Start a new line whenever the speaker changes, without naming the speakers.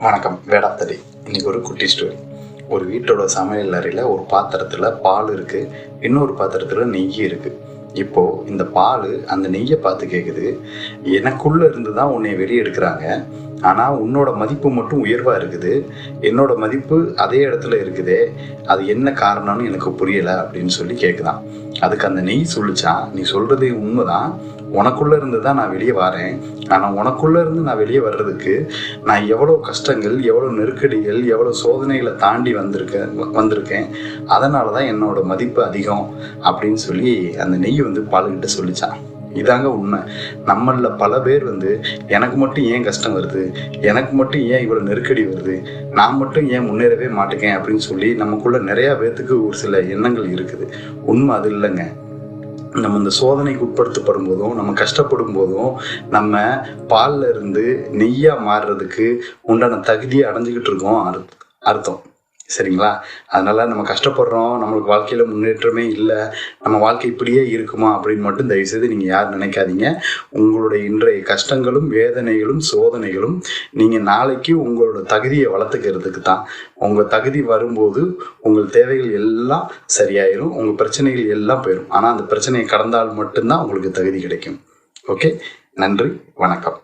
வணக்கம். வேடாத்தடி. இன்னைக்கு ஒரு குட்டி ஸ்டோரி. ஒரு வீட்டோட சமையல் அறையில் ஒரு பாத்திரத்தில் பால் இருக்குது, இன்னொரு பாத்திரத்தில் நெய் இருக்குது. இப்போது இந்த பால் அந்த நெய்யை பார்த்து கேட்குது, எனக்குள்ளே இருந்து தான் உன்னை வெளியே எடுக்கிறாங்க, ஆனால் உன்னோட மதிப்பு மட்டும் உயர்வாக இருக்குது, என்னோட மதிப்பு அதே இடத்துல இருக்குதே, அது என்ன காரணம்னு எனக்கு புரியலை அப்படின்னு சொல்லி கேட்குதான். அதுக்கு அந்த நெய் சொல்லிச்சான், நீ சொல்கிறது உண்மைதான், உனக்குள்ளே இருந்து தான் நான் வெளியே வரேன், ஆனால் உனக்குள்ளே இருந்து நான் வெளியே வர்றதுக்கு நான் எவ்வளோ கஷ்டங்கள், எவ்வளோ நெருக்கடிகள், எவ்வளோ சோதனைகளை தாண்டி வந்திருக்கேன், அதனால தான் என்னோட மதிப்பு அதிகம் அப்படின்னு சொல்லி அந்த நெய் பாலுக்கிட்ட சொல்லிச்சான். இதாங்க உண்மை. நம்மளில் பல பேர் எனக்கு மட்டும் ஏன் கஷ்டம் வருது, எனக்கு மட்டும் ஏன் இவ்வளோ நெருக்கடி வருது, நான் மட்டும் ஏன் முன்னேறவே மாட்டேங்கேன் அப்படின்னு சொல்லி நமக்குள்ள நிறையா பேர்த்துக்கு ஒரு சில எண்ணங்கள் இருக்குது. உண்மை அது இல்லைங்க. நம்ம இந்த சோதனைக்கு உட்படுத்தப்படும் போதும், நம்ம கஷ்டப்படும் போதும், நம்ம பாலில் இருந்து நெய்யாக மாறுறதுக்கு உண்டான தகுதியை அடைஞ்சிக்கிட்டு இருக்கோம் அர்த்தம். சரிங்களா? அதனால் நம்ம கஷ்டப்படுறோம், நம்மளுக்கு வாழ்க்கையில் முன்னேற்றமே இல்லை, நம்ம வாழ்க்கை இப்படியே இருக்குமா அப்படின்னு மட்டும் தயவுசெய்து நீங்கள் யாரும் நினைக்காதீங்க. உங்களுடைய இன்றைய கஷ்டங்களும் வேதனைகளும் சோதனைகளும் நீங்கள் நாளைக்கு உங்களோட தகுதியை வளர்த்துக்கிறதுக்கு தான். உங்கள் தகுதி வரும்போது உங்கள் தேவைகள் எல்லாம் சரியாயிரும், உங்கள் பிரச்சனைகள் எல்லாம் போயிடும். ஆனால் அந்த பிரச்சனையை கடந்தால் மட்டும்தான் உங்களுக்கு தகுதி கிடைக்கும். ஓகே, நன்றி, வணக்கம்.